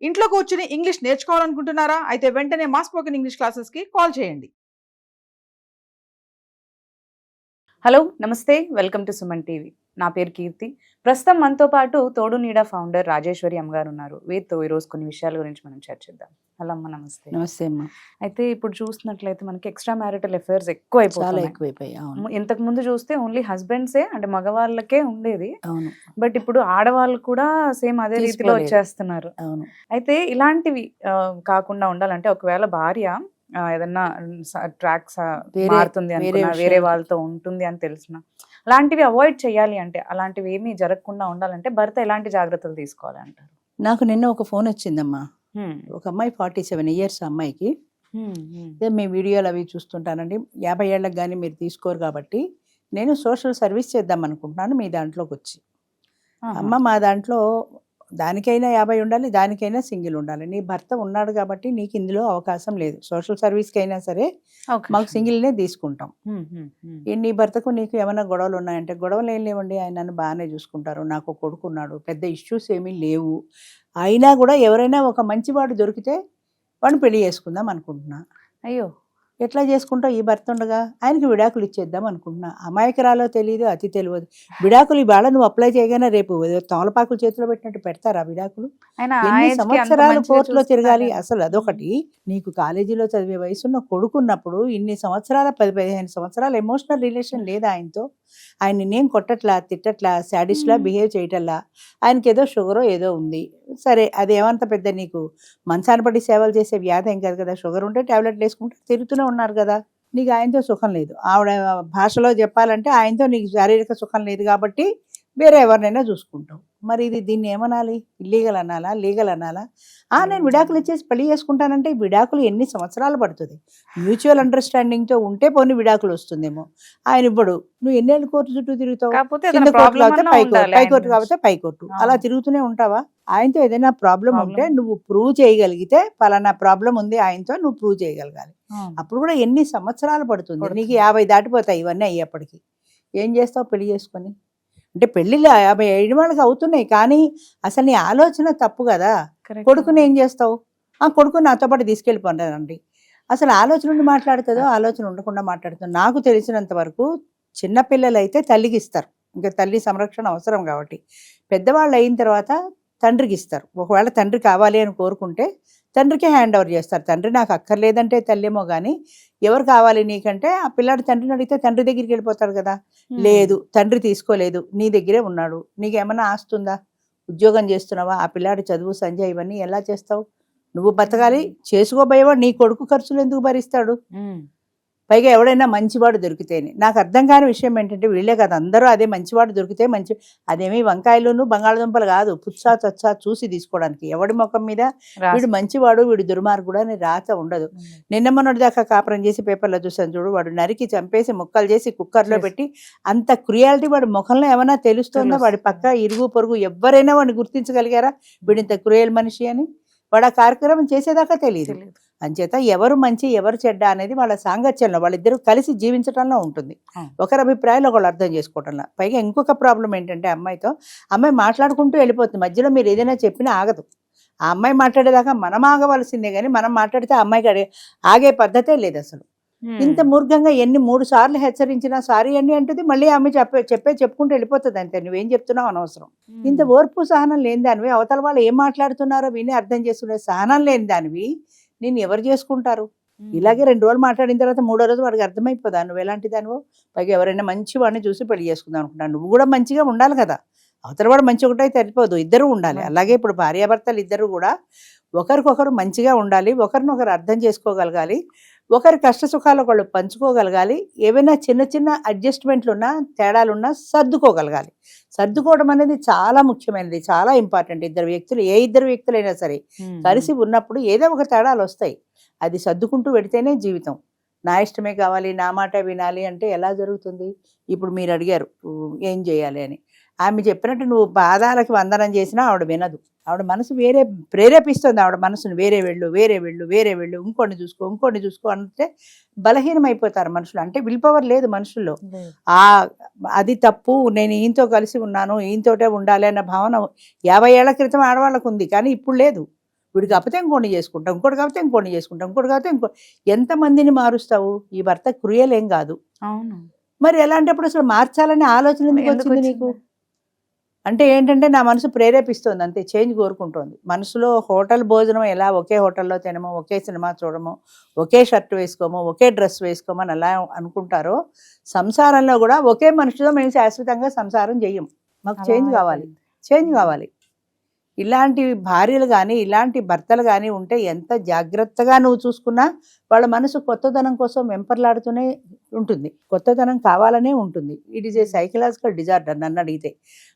ఇంట్లో కూర్చుని ఇంగ్లీష్ నేర్చుకోవాలనుకుంటున్నారా? అయితే వెంటనే మా స్పోకెన్ ఇంగ్లీష్ క్లాసెస్‌కి కాల్ చేయండి. హలో నమస్తే వెల్కమ్ టు సుమన్ టీవీ. నా పేరు కీర్తి. ప్రస్తుతం మనతో పాటు తోడు నీడ ఫౌండర్ రాజేశ్వరి అమ్మగారు ఉన్నారు. వీరితో ఈరోజు కొన్ని విషయాల గురించి మనం చర్చిద్దాం. హలో అమ్మ, నమస్తే. నమస్తే అమ్మా. అయితే ఇప్పుడు చూస్తున్నట్లయితే మనకి ఎక్స్ట్రా మ్యారిటల్ అఫైర్స్ చాలా ఎక్కువైపోతున్నాయి. ఎక్కువైపోయాయి. అవును ఇంతకు ముందు చూస్తే ఓన్లీ హస్బెండ్సే అంటే మగవాళ్ళకే ఉండేది. అవును బట్ ఇప్పుడు ఆడవాళ్ళు కూడా సేమ్ అదే రీతిలో తీసుకోలేదు. వచ్చేస్తున్నారు. అవును అయితే ఇలాంటివి కాకుండా ఉండాలంటే ఒకవేళ భార్య ఏదన్నా ట్రాక్స్ వేరే- మారుతుంది వేరే అనుకున్నా, వేరే విషయాలు- వాళ్ళతో ఉంటుంది అని తెలిసిన అలాంటివి అవాయిడ్ చేయాలి అంటే, అలాంటివి ఏమీ జరగకుండా ఉండాలంటే భర్త ఎలాంటి జాగ్రత్తలు తీసుకోవాలి అంటారు? నాకు నిన్న ఒక ఫోన్ వచ్చిందమ్మా. ఒక అమ్మాయి 47 ఇయర్స్ అమ్మాయికి, అదే మీ వీడియోలు అవి చూస్తుంటానండి. 50 ఏళ్ళకి కానీ మీరు తీసుకోరు కాబట్టి నేను సోషల్ సర్వీస్ చేద్దాం అనుకుంటున్నాను మీ దాంట్లోకి వచ్చి. అమ్మ మా దాంట్లో దానికైనా 50 ఉండాలి, దానికైనా సింగిల్ ఉండాలి. నీ భర్త ఉన్నాడు కాబట్టి నీకు ఇందులో అవకాశం లేదు. సోషల్ సర్వీస్కి అయినా సరే మాకు సింగిల్నే తీసుకుంటాం. నీ భర్తకు నీకు ఏమైనా గొడవలు ఉన్నాయంటే గొడవలు ఏం లేవండి, ఆయన నన్ను బాగానే చూసుకుంటారు, నాకు కొడుకున్నాడు, పెద్ద ఇష్యూస్ ఏమీ లేవు. అయినా కూడా ఎవరైనా ఒక మంచివాడు దొరికితే వాడిని పెళ్లి చేసుకుందాం అనుకుంటున్నా. అయ్యో, ఎట్లా చేసుకుంటావు? ఈ భర్త ఉండగా ఆయనకి విడాకులు ఇచ్చేద్దాం అనుకుంటున్నా. అమాయకురాలో తెలియదు, అతి తెలియదు. విడాకులు ఇవాళ నువ్వు అప్లై చేయగానే రేపు తమలపాకులు చేతిలో పెట్టినట్టు పెడతారా విడాకులు? ఎన్ని సంవత్సరాలు కోర్టులో తిరగాలి? అసలు అదొకటి. నీకు కాలేజీలో చదివే వయసున్న కొడుకున్నప్పుడు ఇన్ని సంవత్సరాల 10-15 సంవత్సరాల ఎమోషనల్ రిలేషన్ లేదా ఆయనతో? ఆయన నేను కొట్టట్లా, తిట్టట్లా, సాడిస్ట్లా బిహేవ్ చేయటల్లా. ఆయనకి ఏదో షుగరో ఏదో ఉంది, సరే అదేమంత పెద్ద నీకు మంచాన పడి సేవలు చేసే వ్యాధి ఏం కాదు కదా. షుగర్ ఉంటే టాబ్లెట్లు వేసుకుంటే తిరుగుతూనే ఉన్నారు కదా. నీకు ఆయనతో సుఖం లేదు, ఆవిడ భాషలో చెప్పాలంటే ఆయనతో నీకు శారీరక సుఖం లేదు కాబట్టి వేరే ఎవరినైనా చూసుకుంటావు. మరి దీన్ని ఏమనాలి? ఇల్లీగల్ అనాలా, లీగల్ అనాలా? నేను విడాకులు ఇచ్చేసి పెళ్లి చేసుకుంటానంటే విడాకులు ఎన్ని సంవత్సరాలు పడుతుంది? మ్యూచువల్ అండర్స్టాండింగ్తో ఉంటే పోనీ విడాకులు వస్తుందేమో. ఆయన ఇవ్వడు, నువ్వు ఎన్నేళ్ళు కోర్టు చుట్టూ తిరుగుతావు? కింద కోర్టు కాకపోతే పైకోర్టు కాకపోతే పైకోర్టు, అలా తిరుగుతూనే ఉంటావా? ఆయనతో ఏదైనా ప్రాబ్లం ఉంటే నువ్వు ప్రూవ్ చేయగలిగితే పలానా ప్రాబ్లం ఉంది ఆయనతో, నువ్వు ప్రూవ్ చేయగలగాలి. అప్పుడు కూడా ఎన్ని సంవత్సరాలు పడుతుంది? నీకు 50 దాటిపోతాయి ఇవన్నీ అయ్యేప్పటికీ. ఏం చేస్తావు పెళ్లి చేసుకొని? అంటే పెళ్ళిళ్ళు 57 వాళ్ళకి అవుతున్నాయి, కానీ అసలు నీ ఆలోచన తప్పు కదా. కొడుకుని ఏం చేస్తావు? కొడుకుని నాతో పాటు తీసుకెళ్ళిపోండి. అసలు ఆలోచన ఉండి మాట్లాడుతుందో ఆలోచన ఉండకుండా మాట్లాడుతుందో? నాకు తెలిసినంత వరకు చిన్నపిల్లలు అయితే తల్లికి ఇస్తారు, ఇంకా తల్లి సంరక్షణ అవసరం కాబట్టి. పెద్దవాళ్ళు అయిన తర్వాత తండ్రికి ఇస్తారు. ఒకవేళ తండ్రి కావాలి అని కోరుకుంటే తండ్రికి హ్యాండ్ ఓవర్ చేస్తారు. తండ్రి నాకు అక్కర్లేదంటే తల్లేమో కానీ ఎవరు కావాలి నీకంటే ఆ పిల్లాడు తండ్రిని అడిగితే తండ్రి దగ్గరికి వెళ్ళిపోతాడు కదా. లేదు, తండ్రి తీసుకోలేదు, నీ దగ్గరే ఉన్నాడు, నీకేమన్నా ఆస్తుందా? ఉద్యోగం చేస్తున్నావా? ఆ పిల్లాడి చదువు సంజయ్ ఇవన్నీ ఎలా చేస్తావు? నువ్వు బతకాలి, చేసుకోబోయేవాడు నీ కొడుకు ఖర్చులు ఎందుకు భరిస్తాడు? పైగా ఎవడైనా మంచివాడు దొరికితేనే. నాకు అర్థం కాని విషయం ఏంటంటే వీళ్ళే కదా అందరూ అదే మంచివాడు దొరికితే మంచి, అదేమీ వంకాయలును బంగాళదుంపలు కాదు, పుచ్చా చచ్చా చూసి తీసుకోవడానికి. ఎవడి ముఖం మీద వీడు మంచివాడు వీడు దుర్మార్గుడు అని రాత ఉండదు. నిన్న మొన్నటి దాకా కాపురం చేసి పేపర్లో చూసాను చూడు, వాడు నరికి చంపేసి ముక్కలు చేసి కుక్కర్లో పెట్టి, అంత క్రుయాలిటీ వాడి ముఖంలో ఏమైనా తెలుస్తుందా? వాడి పక్క ఇరుగు పొరుగు ఎవరైనా వాడిని గుర్తించగలిగారా వీడు ఇంత క్రూయల్ మనిషి అని? వాడు ఆ కార్యక్రమం చేసేదాకా తెలియదు. అంచేత ఎవరు మంచి ఎవరు చెడ్డ అనేది వాళ్ళ సాంగత్యంలో, వాళ్ళిద్దరూ కలిసి జీవించడంలో ఉంటుంది. ఒకరి అభిప్రాయాలు ఒకళ్ళు అర్థం చేసుకోవటంలో. పైగా ఇంకొక ప్రాబ్లం ఏంటంటే అమ్మాయి మాట్లాడుకుంటూ వెళ్ళిపోతుంది, మధ్యలో మీరు ఏదైనా చెప్పినా ఆగదు. ఆ అమ్మాయి మాట్లాడేదాకా మనం ఆగవలసిందే, కానీ మనం మాట్లాడితే అమ్మాయికి ఆగే పద్ధతే లేదు అసలు. ఇంత మూర్ఖంగా 3 సార్లు హెచ్చరించినా సారీ అండి అంటుంది, మళ్ళీ ఆమె చెప్పుకుంటూ వెళ్ళిపోతుంది. అంతే, నువ్వేం చెప్తున్నావు అనవసరం. ఇంత ఓర్పు సహనం లేని దానివి, అవతల వాళ్ళు ఏం మాట్లాడుతున్నారో విని అర్థం చేసుకునే సహనం లేని దానివి నేను ఎవరు చేసుకుంటారు? ఇలాగే 2 రోజులు మాట్లాడిన తర్వాత 3వ రోజు వాడికి అర్థమైపోదా నువ్వు ఎలాంటి దానివో? పైగా ఎవరైనా మంచి వాడిని చూసి పెళ్లి చేసుకుందాం అనుకుంటాను. నువ్వు కూడా మంచిగా ఉండాలి కదా. అవతల వాడు మంచి ఒకటే సరిపోదు, ఇద్దరు ఉండాలి. అలాగే ఇప్పుడు భార్యాభర్తలు ఇద్దరు కూడా ఒకరికొకరు మంచిగా ఉండాలి, ఒకరినొకరు అర్థం చేసుకోగలగాలి, ఒకరి కష్ట సుఖాలు ఒకళ్ళు పంచుకోగలగాలి. ఏవైనా చిన్న చిన్న అడ్జస్ట్మెంట్లు ఉన్నా తేడాలున్నా సర్దుకోగలగాలి. సర్దుకోవడం అనేది చాలా ముఖ్యమైనది, చాలా ఇంపార్టెంట్. ఏ ఇద్దరు వ్యక్తులైనా సరే కలిసి ఉన్నప్పుడు ఏదో ఒక తేడాలు వస్తాయి. అది సర్దుకుంటూ పెడితేనే జీవితం. నా ఇష్టమే కావాలి, నా మాట వినాలి అంటే ఎలా జరుగుతుంది? ఇప్పుడు మీరు అడిగారు ఏం చేయాలి అని. ఆమె చెప్పినట్టు నువ్వు పాదాలకి వందనం చేసినా ఆవిడ వినదు. ఆవిడ మనసు వేరే ప్రేరేపిస్తుంది, ఆవిడ మనసును వేరే వెళ్ళు, ఇంకోటి చూసుకో అంటే బలహీనమైపోతారు మనుషులు. అంటే విల్ పవర్ లేదు మనుషుల్లో. అది తప్పు, నేను ఈయనతో కలిసి ఉన్నాను, ఈయనతోటే ఉండాలి అన్న భావన 50 ఏళ్ల క్రితం ఆడవాళ్ళకు ఉంది, కానీ ఇప్పుడు లేదు. వీడికి కాకపోతే ఇంకోటి చేసుకుంటాం, ఇంకోటి కాకపోతే ఇంకోటి చేసుకుంటాం, ఇంకోటి కాకపోతే ఎంతమందిని మారుస్తావు? ఈ భర్త క్రూయల్ ఏం కాదు. అవును. మరి ఎలాంటప్పుడు అసలు మార్చాలనే ఆలోచన ఎందుకు ఎందుకు వచ్చింది నీకు? అంటే ఏంటంటే నా మనసు ప్రేరేపిస్తుంది అంతే, చేంజ్ కోరుకుంటోంది. మనసులో హోటల్ భోజనం ఎలా ఒకే హోటల్లో తినమో, ఒకే సినిమా చూడమో, ఒకే షర్ట్ వేసుకోమో, ఒకే డ్రెస్ వేసుకోమో అని అలా అనుకుంటారో, సంసారంలో కూడా ఒకే మనిషితో మేము శాశ్వతంగా సంసారం చెయ్యం. మాకు చేంజ్ కావాలి, చేంజ్ కావాలి. ఇలాంటి భార్యలు కానీ ఇలాంటి భర్తలు కానీ ఉంటే ఎంత జాగ్రత్తగా నువ్వు చూసుకున్నా వాళ్ళ మనసు కొత్తదనం కోసం వెంపర్లాడుతూనే ఉంటుంది, కొత్తదనం కావాలనే ఉంటుంది. It is a psychological disorder. నన్ను అడిగితే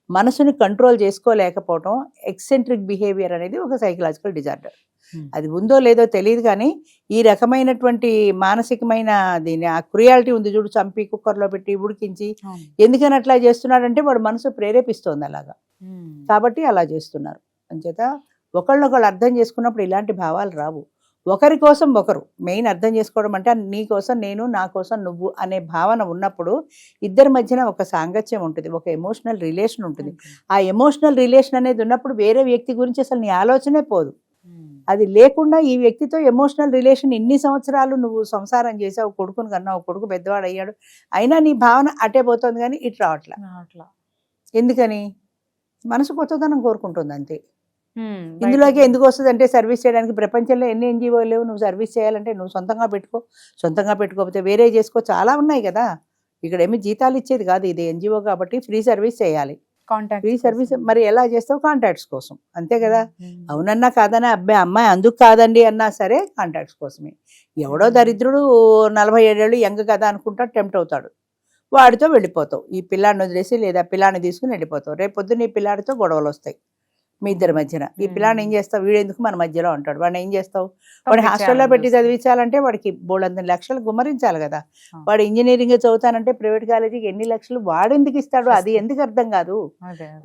మనసుని కంట్రోల్ చేసుకోలేకపోవటం, ఎక్సెంట్రిక్ బిహేవియర్ అనేది ఒక సైకలాజికల్ డిజార్డర్. అది ఉందో లేదో తెలియదు కానీ ఈ రకమైనటువంటి మానసికమైన దీని ఆ క్రుయాలిటీ ఉంది చూడు, చంపి కుక్కర్లో పెట్టి ఉడికించి ఎందుకని అట్లా చేస్తున్నాడంటే వాడు మనసు ప్రేరేపిస్తోంది అలాగా, కాబట్టి అలా చేస్తున్నారు. అంచేత ఒకళ్ళొకళ్ళు అర్థం చేసుకున్నప్పుడు ఇలాంటి భావాలు రావు. ఒకరి కోసం ఒకరు మెయిన్ అర్థం చేసుకోవడం అంటే నీ కోసం నేను, నా కోసం నువ్వు అనే భావన ఉన్నప్పుడు ఇద్దరి మధ్యన ఒక సాంగత్యం ఉంటుంది, ఒక ఎమోషనల్ రిలేషన్ ఉంటుంది. ఆ ఎమోషనల్ రిలేషన్ అనేది ఉన్నప్పుడు వేరే వ్యక్తి గురించి అసలు నీ ఆలోచనే పోదు. అది లేకుండా ఈ వ్యక్తితో ఎమోషనల్ రిలేషన్ ఇన్ని సంవత్సరాలు నువ్వు సంసారం చేసావు, కొడుకుని కన్నావు, కొడుకు పెద్దవాడు అయ్యాడు, అయినా నీ భావన అటే పోతుంది కానీ ఇటు రావట్లా. ఎందుకని? మనసు కొత్తదనం కోరుకుంటుంది అంతే. ఇందులోకి ఎందుకు వస్తుంది అంటే సర్వీస్ చేయడానికి ప్రపంచంలో ఎన్ని ఎన్జిఓలు లేవు. నువ్వు సర్వీస్ చేయాలంటే నువ్వు సొంతంగా పెట్టుకో, సొంతంగా పెట్టుకోకపోతే వేరే చేసుకో, చాలా ఉన్నాయి కదా. ఇక్కడ ఏమి జీతాలు ఇచ్చేది కాదు, ఇది ఎన్జిఓ కాబట్టి ఫ్రీ సర్వీస్ చేయాలి. ఫ్రీ సర్వీస్ మరి ఎలా చేస్తావు? కాంటాక్ట్స్ కోసం, అంతే కదా. అవునన్నా కాదన్నా, అబ్బాయి అమ్మాయి అందుకు కాదండి అన్నా సరే కాంటాక్ట్స్ కోసమే. ఎవడో దరిద్రుడు 47 ఏళ్ళు యంగ్ కదా అనుకుంటా టెంప్ట్ అవుతాడు, వాడితో వెళ్ళిపోతావు. ఈ పిల్లాడిని వదిలేసి లేదా పిల్లాడిని తీసుకుని వెళ్ళిపోతావు. రేపు పొద్దున్న ఈ పిల్లాడితో గొడవలు వస్తాయి మీ ఇద్దరి మధ్యన. ఈ పిల్లాడిని ఏం చేస్తావు? వీడెందుకు మన మధ్యలో ఉంటాడు, వాడిని ఏం చేస్తావు? వాడిని హాస్టల్లో పెట్టి చదివించాలంటే వాడికి 300 లక్షలు గుమ్మరించాలి కదా. వాడు ఇంజనీరింగ్ చదువుతానంటే ప్రైవేట్ కాలేజీకి ఎన్ని లక్షలు వాడెందుకు ఇస్తాడు? అది ఎందుకు అర్థం కాదు.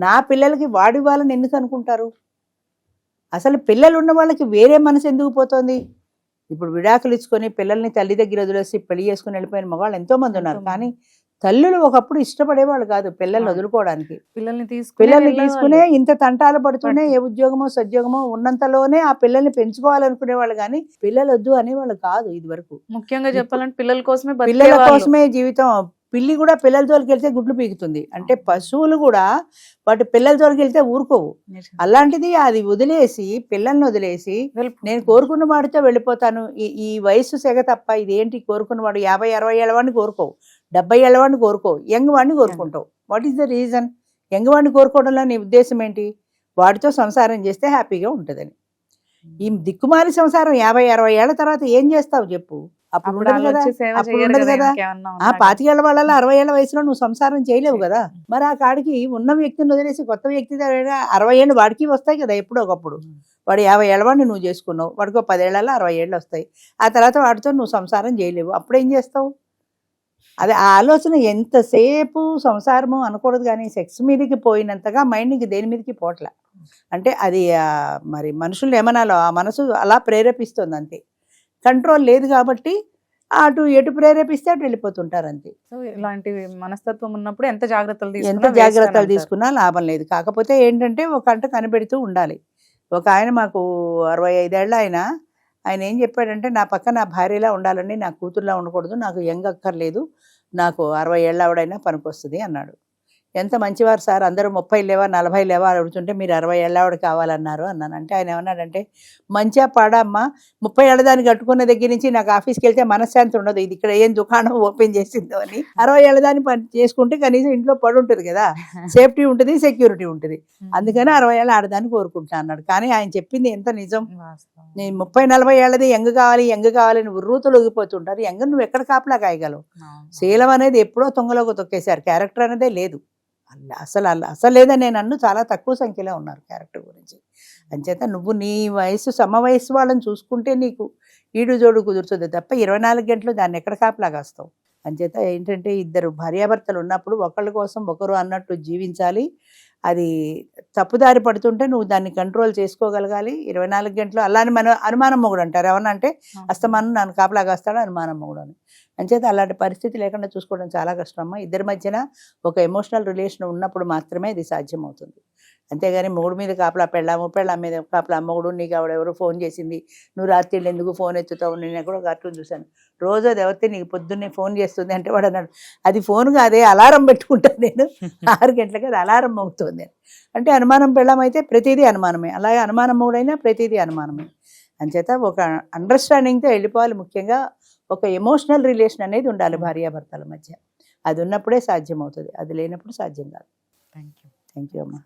నా పిల్లలకి వాడి వాళ్ళని ఎందుకు అనుకుంటారు? అసలు పిల్లలు ఉన్న వాళ్ళకి వేరే మనసు ఎందుకు పోతుంది? ఇప్పుడు విడాకులు ఇచ్చుకొని పిల్లల్ని తల్లి దగ్గర వదిలేసి పెళ్లి చేసుకుని వెళ్ళిపోయిన మగవాళ్ళు ఎంతో మంది ఉన్నారు. కానీ తల్లులు ఒకప్పుడు ఇష్టపడేవాళ్ళు కాదు పిల్లల్ని వదులుకోవడానికి. పిల్లల్ని తీసుకునే ఇంత తంటాలు పడుతూనే ఏ ఉద్యోగమో సద్యోగమో ఉన్నంతలోనే ఆ పిల్లల్ని పెంచుకోవాలనుకునేవాళ్ళు కానీ పిల్లలు వద్దు అనేవాళ్ళు కాదు. ఇది వరకు ముఖ్యంగా చెప్పాలంటే పిల్లల కోసమే జీవితం. పిల్లి కూడా పిల్లల జోలికి వెళ్తే గుడ్లు పీకుతుంది. అంటే పశువులు కూడా వాటి పిల్లల జోలికి వెళ్తే ఊరుకోవు. అలాంటిది అది వదిలేసి పిల్లల్ని వదిలేసి నేను కోరుకున్న వాడితో వెళ్ళిపోతాను, ఈ వయసు సెగ తప్ప ఇదేంటి కోరుకున్న వాడు 50-60 ఏళ్ళ వాడిని కోరుకోవు, 70 ఏళ్ళ వాడిని కోరుకోవు, యంగ్ వాడిని కోరుకుంటావు. What is the reason? Young వాడిని కోరుకోవడంలో నీ ఉద్దేశం ఏంటి? వాడితో సంసారం చేస్తే హ్యాపీగా ఉంటుందని. ఈ దిక్కుమాలి సంసారం 50-60 ఏళ్ల తర్వాత ఏం చేస్తావు చెప్పు? అప్పుడు ఉండదు కదా, అప్పుడు ఉండదు కదా. 25 ఏళ్ల వాళ్ళ 60 ఏళ్ల వయసులో నువ్వు సంసారం చేయలేవు కదా. మరి ఆ కాడికి ఉన్న వ్యక్తిని వదిలేసి కొత్త వ్యక్తి 60 ఏళ్ళు వాడికి వస్తాయి కదా ఎప్పుడో ఒకప్పుడు. వాడు 50 ఏళ్ళ వాడిని నువ్వు చేసుకున్నావు, వాడికి 10 ఏళ్ళలో 60 ఏళ్ళు వస్తాయి. ఆ తర్వాత వాడితో నువ్వు సంసారం చేయలేవు, అప్పుడు ఏం చేస్తావు? అదే ఆ ఆలోచన ఎంతసేపు సంసారము అనకూడదు కానీ సెక్స్ మీదకి పోయినంతగా మైండ్కి దేని మీదకి పోట్ల. అంటే అది మరి మనుషులు ఏమనాలో ఆ మనసు అలా ప్రేరేపిస్తుంది అంతే. కంట్రోల్ లేదు కాబట్టి అటు ఎటు ప్రేరేపిస్తే అటు వెళ్ళిపోతుంటారు అంతే. సో ఇలాంటి మనస్తత్వం ఉన్నప్పుడు ఎంత జాగ్రత్తలు తీసుకున్నా లాభం లేదు. కాకపోతే ఏంటంటే ఒక అంట కనిపెడుతూ ఉండాలి. ఒక ఆయన మాకు 65 ఏళ్ళ ఆయన ఏం చెప్పాడంటే నా పక్క నా భార్యలా ఉండాలండి, నా కూతురులా ఉండకూడదు, నాకు యంగ్ అక్కర్లేదు, నాకు 60 ఏళ్ళ ఆవిడైనా పనికొస్తుంది అన్నాడు. ఎంత మంచివారు సార్, అందరూ 30 లేవా 40 లేవా అడుగుతుంటే మీరు 60 ఏళ్ళ ఆవిడ కావాలన్నారు అన్నాను. అంటే ఆయన ఏమన్నాడంటే మంచిగా పాడమ్మా, 30 ఏళ్ళ దాన్ని కట్టుకున్న దగ్గర నుంచి నాకు ఆఫీస్కి వెళ్తే మనశ్శాంతి ఉండదు, ఇది ఇక్కడ ఏం దుకాణం ఓపెన్ చేసిందో అని. 60 ఏళ్ళ దాన్ని పని చేసుకుంటే కనీసం ఇంట్లో పడి ఉంటుంది కదా, సేఫ్టీ ఉంటుంది, సెక్యూరిటీ ఉంటుంది. అందుకని 60 ఏళ్ళ ఆడదాన్ని కోరుకుంటా అన్నాడు. కానీ ఆయన చెప్పింది ఎంత నిజం. నేను 30-40 ఏళ్ళది యంగ్ కావాలని ఉర్రూతులు ఊగిపోతుంటారు. యంగ్ నువ్వు ఎక్కడ కాపలా కాయగలవు? శీలం అనేది ఎప్పుడో తొంగలోకి తొక్కేశారు, క్యారెక్టర్ అనేదే లేదు. అసలు లేదని నేను అన్ను, చాలా తక్కువ సంఖ్యలో ఉన్నారు క్యారెక్టర్ గురించి. అంచేత నువ్వు నీ వయసు సమవయసు వాళ్ళని చూసుకుంటే నీకు ఈడు జోడు కుదురుతుంది తప్ప 24 గంటలు దాన్ని ఎక్కడ కాపలా కాస్తావు. అంచేత ఏంటంటే ఇద్దరు భార్యాభర్తలు ఉన్నప్పుడు ఒకళ్ళ కోసం ఒకరు అన్నట్టు జీవించాలి. అది తప్పుదారి పడుతుంటే నువ్వు దాన్ని కంట్రోల్ చేసుకోగలగాలి 24 గంటలు. అలానే మన అనుమానం మొగుడు అంటారు, ఏమన్నా అంటే అస్తమానం నన్ను కాపలా కాస్తాడు అనుమానం మొగుడు అని. అంచేత అలాంటి పరిస్థితి లేకుండా చూసుకోవడం చాలా కష్టం అమ్మా. ఇద్దరి మధ్యన ఒక ఎమోషనల్ రిలేషన్ ఉన్నప్పుడు మాత్రమే ఇది సాధ్యమవుతుంది. అంతేగాని మొగుడు మీద కాపలా పెళ్ళాం మీద కాపలా మొగుడు నీకు ఆవిడెవరో ఫోన్ చేసింది, నువ్వు రాత్రి ఎందుకు ఫోన్ ఎత్తుతావు, నేను ఎక్కడో కార్టూన్ చూశాను, రోజు అది ఎవరితే నీకు పొద్దున్నే ఫోన్ చేస్తుంది అంటే వాడు అన్నాడు అది ఫోన్ కాదే అలారం పెట్టుకుంటాను నేను 6 గంటలకి అది అలారం మోగుతుంది అని. అంటే అనుమానం పెళ్ళాం అయితే ప్రతిదీ అనుమానమే, అలాగే అనుమానం మొగుడైనా ప్రతిదీ అనుమానమే. అంచేత ఒక అండర్స్టాండింగ్తో వెళ్ళిపోవాలి. ముఖ్యంగా ఒక ఎమోషనల్ రిలేషన్ అనేది ఉండాలి భార్యాభర్తల మధ్య. అది ఉన్నప్పుడే సాధ్యం అవుతుంది, అది లేనప్పుడు సాధ్యం కాదు. Thank you. థ్యాంక్ యూ అమ్మా.